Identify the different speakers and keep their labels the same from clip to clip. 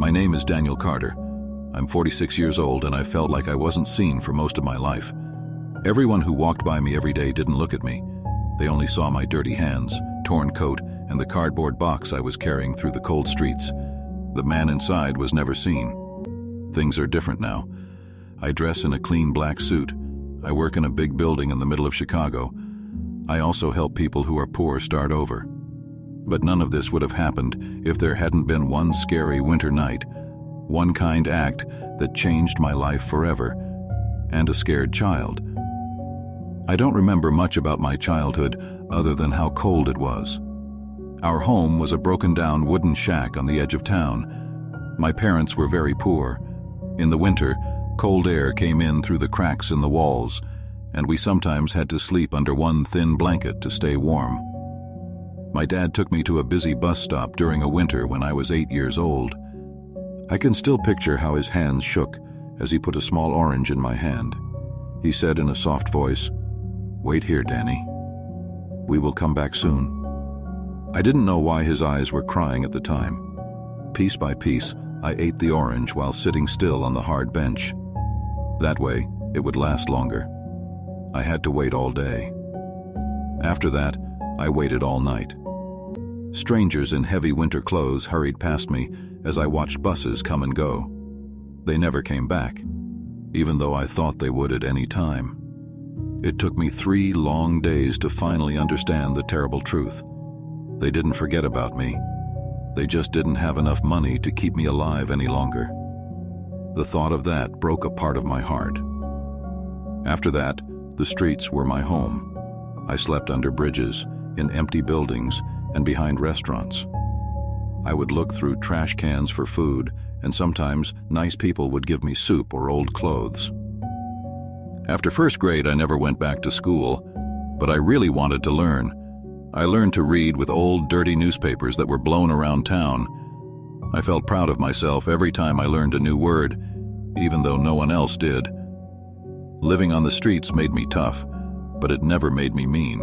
Speaker 1: My name is Daniel Carter. I'm 46 years old and I felt like I wasn't seen for most of my life. Everyone who walked by me every day didn't look at me. They only saw my dirty hands, torn coat, and the cardboard box I was carrying through the cold streets. The man inside was never seen. Things are different now. I dress in a clean black suit. I work in a big building in the middle of Chicago. I also help people who are poor start over. But none of this would have happened if there hadn't been one scary winter night, one kind act that changed my life forever, and a scared child. I don't remember much about my childhood other than how cold it was. Our home was a broken-down wooden shack on the edge of town. My parents were very poor. In the winter, cold air came in through the cracks in the walls, and we sometimes had to sleep under one thin blanket to stay warm. My dad took me to a busy bus stop during a winter when I was 8 years old. I can still picture how his hands shook as he put a small orange in my hand. He said in a soft voice, "Wait here, Danny. We will come back soon." I didn't know why his eyes were crying at the time. Piece by piece, I ate the orange while sitting still on the hard bench. That way, it would last longer. I had to wait all day. After that, I waited all night. Strangers in heavy winter clothes hurried past me as I watched buses come and go. They never came back, even though I thought they would at any time. It took me 3 long days to finally understand the terrible truth. They didn't forget about me. They just didn't have enough money to keep me alive any longer. The thought of that broke a part of my heart. After that, the streets were my home. I slept under bridges, in empty buildings, and behind restaurants. I would look through trash cans for food, and sometimes nice people would give me soup or old clothes. After first grade, I never went back to school, but I really wanted to learn. I learned to read with old, dirty newspapers that were blown around town. I felt proud of myself every time I learned a new word, even though no one else did. Living on the streets made me tough, but it never made me mean.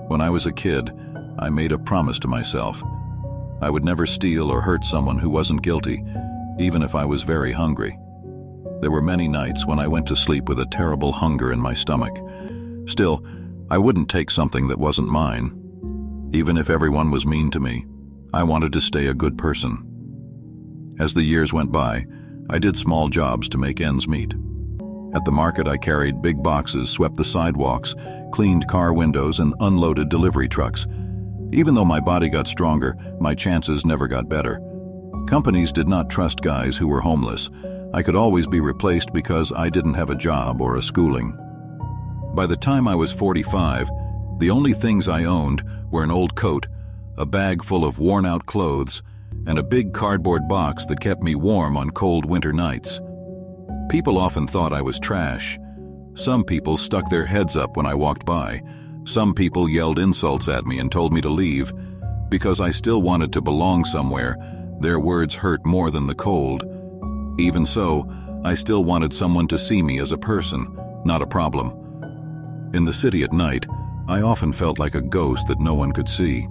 Speaker 1: When I was a kid, I made a promise to myself. I would never steal or hurt someone who wasn't guilty, even if I was very hungry. There were many nights when I went to sleep with a terrible hunger in my stomach. Still, I wouldn't take something that wasn't mine. Even if everyone was mean to me, I wanted to stay a good person. As the years went by, I did small jobs to make ends meet. At the market, I carried big boxes, swept the sidewalks, cleaned car windows, and unloaded delivery trucks. Even though my body got stronger, my chances never got better. Companies did not trust guys who were homeless. I could always be replaced because I didn't have a job or a schooling. By the time I was 45, the only things I owned were an old coat, a bag full of worn-out clothes, and a big cardboard box that kept me warm on cold winter nights. People often thought I was trash. Some people stuck their heads up when I walked by. Some people yelled insults at me and told me to leave. Because I still wanted to belong somewhere, their words hurt more than the cold. Even so, I still wanted someone to see me as a person, not a problem. In the city at night, I often felt like a ghost that no one could see.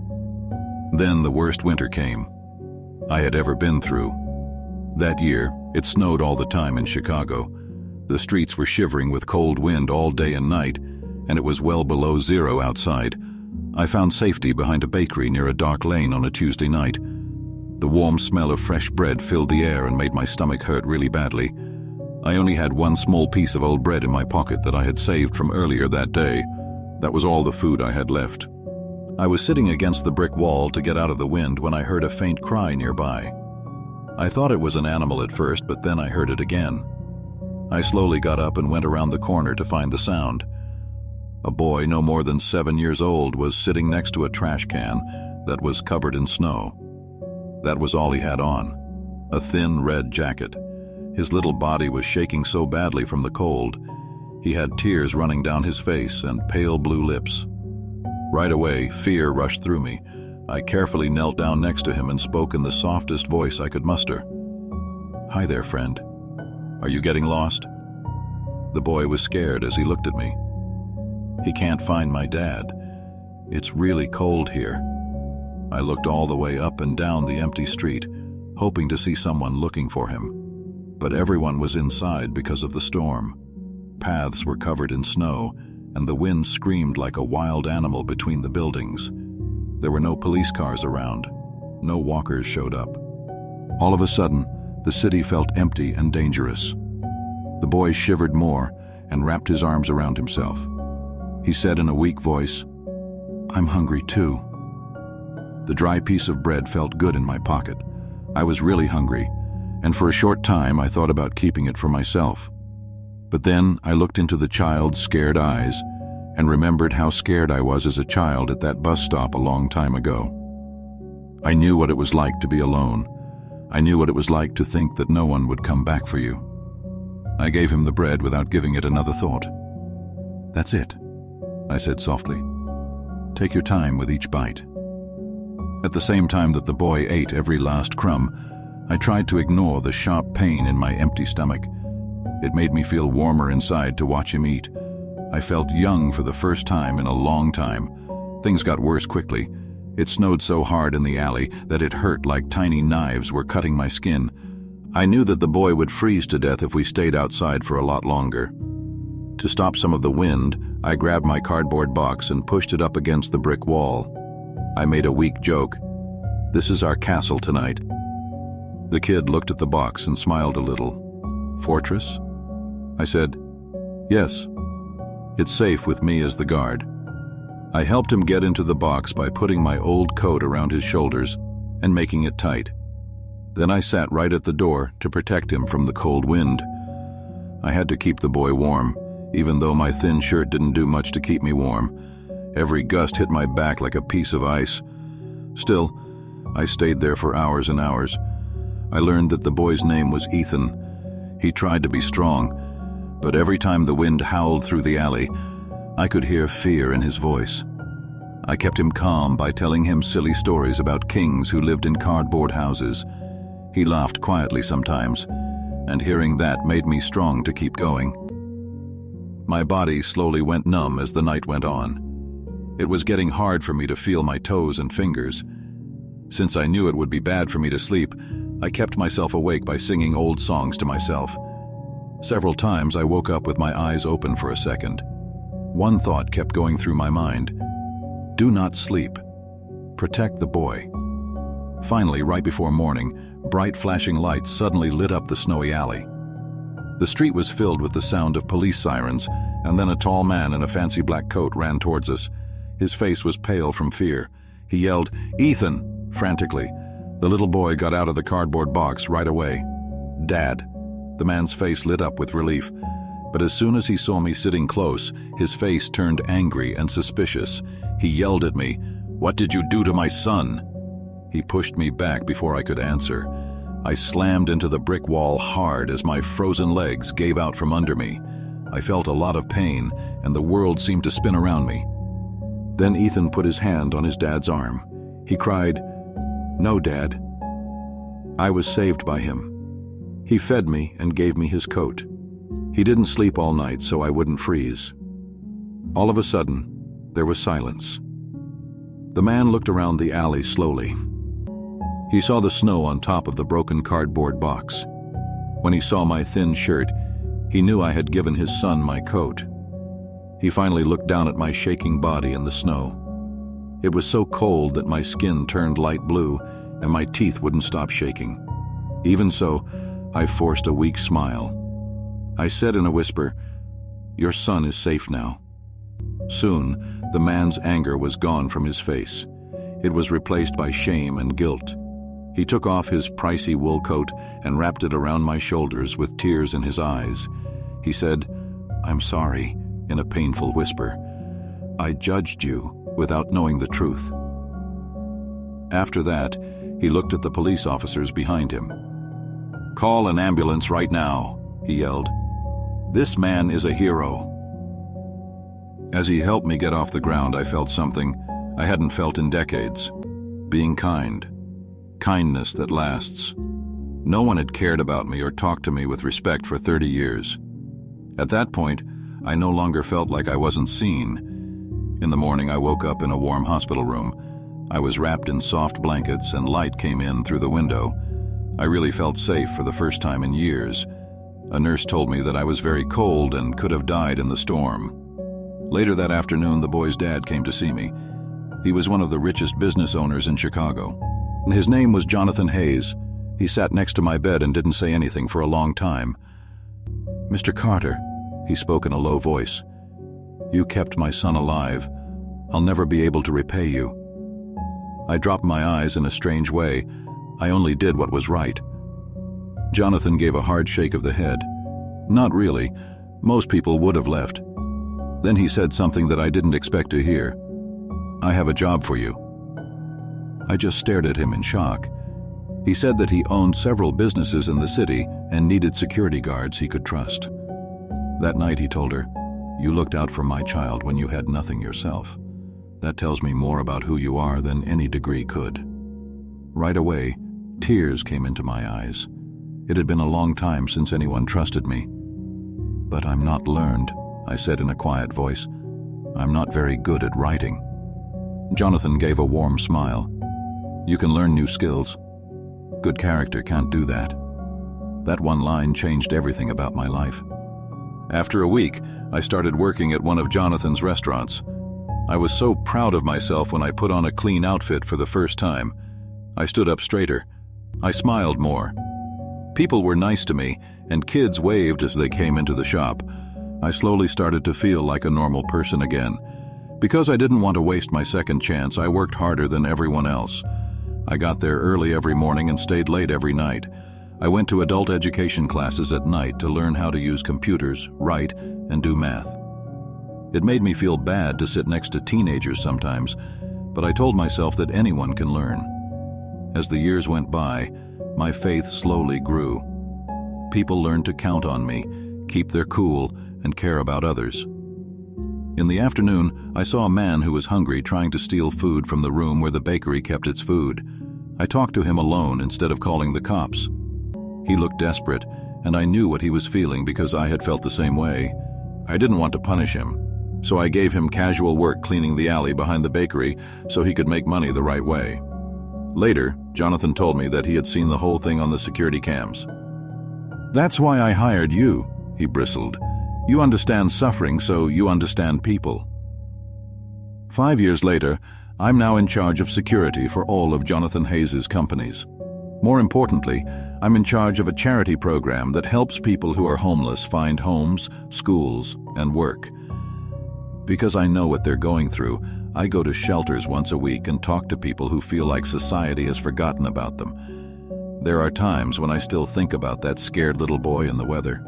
Speaker 1: Then the worst winter came I had ever been through. That year, it snowed all the time in Chicago. The streets were shivering with cold wind all day and night, and it was well below zero outside. I found safety behind a bakery near a dark lane on a Tuesday night. The warm smell of fresh bread filled the air and made my stomach hurt really badly. I only had one small piece of old bread in my pocket that I had saved from earlier that day. That was all the food I had left. I was sitting against the brick wall to get out of the wind when I heard a faint cry nearby. I thought it was an animal at first, but then I heard it again. I slowly got up and went around the corner to find the sound. A boy no more than 7 years old was sitting next to a trash can that was covered in snow. That was all he had on, a thin red jacket. His little body was shaking so badly from the cold. He had tears running down his face and pale blue lips. Right away, fear rushed through me. I carefully knelt down next to him and spoke in the softest voice I could muster. "Hi there, friend. Are you getting lost?" The boy was scared as he looked at me. "He can't find my dad. It's really cold here." I looked all the way up and down the empty street, hoping to see someone looking for him. But everyone was inside because of the storm. Paths were covered in snow, and the wind screamed like a wild animal between the buildings. There were no police cars around. No walkers showed up. All of a sudden, the city felt empty and dangerous. The boy shivered more and wrapped his arms around himself. He said in a weak voice, "I'm hungry too." The dry piece of bread felt good in my pocket. I was really hungry, and for a short time I thought about keeping it for myself. But then I looked into the child's scared eyes and remembered how scared I was as a child at that bus stop a long time ago. I knew what it was like to be alone. I knew what it was like to think that no one would come back for you. I gave him the bread without giving it another thought. "That's it," I said softly. "Take your time with each bite." At the same time that the boy ate every last crumb, I tried to ignore the sharp pain in my empty stomach. It made me feel warmer inside to watch him eat. I felt young for the first time in a long time. Things got worse quickly. It snowed so hard in the alley that it hurt like tiny knives were cutting my skin. I knew that the boy would freeze to death if we stayed outside for a lot longer. To stop some of the wind, I grabbed my cardboard box and pushed it up against the brick wall. I made a weak joke. "This is our castle tonight." The kid looked at the box and smiled a little. "Fortress?" I said, "Yes. It's safe with me as the guard." I helped him get into the box by putting my old coat around his shoulders and making it tight. Then I sat right at the door to protect him from the cold wind. I had to keep the boy warm, even though my thin shirt didn't do much to keep me warm. Every gust hit my back like a piece of ice. Still, I stayed there for hours and hours. I learned that the boy's name was Ethan. He tried to be strong, but every time the wind howled through the alley, I could hear fear in his voice. I kept him calm by telling him silly stories about kings who lived in cardboard houses. He laughed quietly sometimes, and hearing that made me strong to keep going. My body slowly went numb as the night went on. It was getting hard for me to feel my toes and fingers. Since I knew it would be bad for me to sleep, I kept myself awake by singing old songs to myself. Several times I woke up with my eyes open for a second. One thought kept going through my mind. Do not sleep. Protect the boy. Finally, right before morning, bright flashing lights suddenly lit up the snowy alley. The street was filled with the sound of police sirens, and then a tall man in a fancy black coat ran towards us. His face was pale from fear. He yelled, "Ethan!" frantically. The little boy got out of the cardboard box right away. "Dad." The man's face lit up with relief. But as soon as he saw me sitting close, his face turned angry and suspicious. He yelled at me, "What did you do to my son?" He pushed me back before I could answer. I slammed into the brick wall hard as my frozen legs gave out from under me. I felt a lot of pain, and the world seemed to spin around me. Then Ethan put his hand on his dad's arm. He cried, "No, Dad." I was saved by him. He fed me and gave me his coat. He didn't sleep all night so I wouldn't freeze. All of a sudden, there was silence. The man looked around the alley slowly. He saw the snow on top of the broken cardboard box. When he saw my thin shirt, he knew I had given his son my coat. He finally looked down at my shaking body in the snow. It was so cold that my skin turned light blue and my teeth wouldn't stop shaking. Even so, I forced a weak smile. I said in a whisper, "Your son is safe now." Soon, the man's anger was gone from his face. It was replaced by shame and guilt. He took off his pricey wool coat and wrapped it around my shoulders with tears in his eyes. He said, "I'm sorry," in a painful whisper. "I judged you without knowing the truth." After that, he looked at the police officers behind him. "Call an ambulance right now," he yelled. "This man is a hero." As he helped me get off the ground, I felt something I hadn't felt in decades. Being kind. Kindness that lasts. No one had cared about me or talked to me with respect for 30 years. At that point, I no longer felt like I wasn't seen. In the morning, I woke up in a warm hospital room. I was wrapped in soft blankets and light came in through the window. I really felt safe for the first time in years. A nurse told me that I was very cold and could have died in the storm. Later that afternoon, the boy's dad came to see me. He was one of the richest business owners in Chicago. His name was Jonathan Hayes. He sat next to my bed and didn't say anything for a long time. "Mr. Carter," he spoke in a low voice, "you kept my son alive. I'll never be able to repay you." I dropped my eyes in a strange way. I only did what was right. Jonathan gave a hard shake of the head. "Not really. Most people would have left." Then he said something that I didn't expect to hear. "I have a job for you." I just stared at him in shock. He said that he owned several businesses in the city and needed security guards he could trust. That night he told her, "You looked out for my child when you had nothing yourself. That tells me more about who you are than any degree could." Right away, tears came into my eyes. It had been a long time since anyone trusted me. "But I'm not learned," I said in a quiet voice. "I'm not very good at writing." Jonathan gave a warm smile. "You can learn new skills. Good character can't do that." That one line changed everything about my life. After a week, I started working at one of Jonathan's restaurants. I was so proud of myself when I put on a clean outfit for the first time. I stood up straighter. I smiled more. People were nice to me, and kids waved as they came into the shop. I slowly started to feel like a normal person again. Because I didn't want to waste my second chance, I worked harder than everyone else. I got there early every morning and stayed late every night. I went to adult education classes at night to learn how to use computers, write, and do math. It made me feel bad to sit next to teenagers sometimes, but I told myself that anyone can learn. As the years went by, my faith slowly grew. People learned to count on me, keep their cool, and care about others. In the afternoon, I saw a man who was hungry trying to steal food from the room where the bakery kept its food. I talked to him alone instead of calling the cops. He looked desperate, and I knew what he was feeling because I had felt the same way. I didn't want to punish him, so I gave him casual work cleaning the alley behind the bakery so he could make money the right way. Later, Jonathan told me that he had seen the whole thing on the security cams. "That's why I hired you," he bristled. "You understand suffering, so you understand people." 5 years later, I'm now in charge of security for all of Jonathan Hayes' companies. More importantly, I'm in charge of a charity program that helps people who are homeless find homes, schools, and work. Because I know what they're going through, I go to shelters once a week and talk to people who feel like society has forgotten about them. There are times when I still think about that scared little boy in the weather.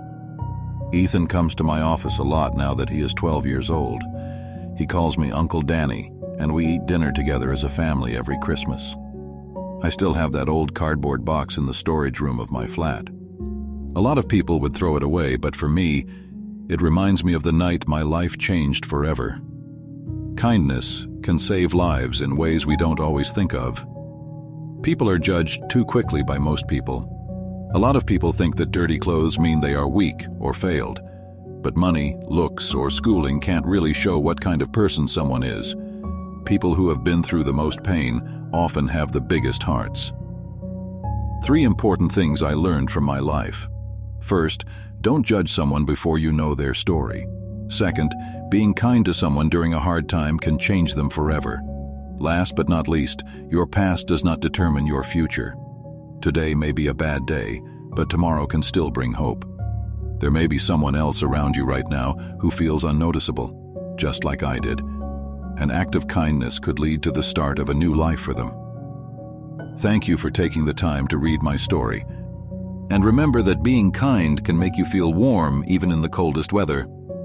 Speaker 1: Ethan comes to my office a lot now that he is 12 years old. He calls me Uncle Danny, and we eat dinner together as a family every Christmas. I still have that old cardboard box in the storage room of my flat. A lot of people would throw it away, but for me, it reminds me of the night my life changed forever. Kindness can save lives in ways we don't always think of. People are judged too quickly by most people. A lot of people think that dirty clothes mean they are weak or failed. But money, looks, or schooling can't really show what kind of person someone is. People who have been through the most pain often have the biggest hearts. 3 important things I learned from my life. First, don't judge someone before you know their story. Second, being kind to someone during a hard time can change them forever. Last but not least, your past does not determine your future. Today may be a bad day, but tomorrow can still bring hope. There may be someone else around you right now who feels unnoticeable, just like I did. An act of kindness could lead to the start of a new life for them. Thank you for taking the time to read my story. And remember that being kind can make you feel warm even in the coldest weather.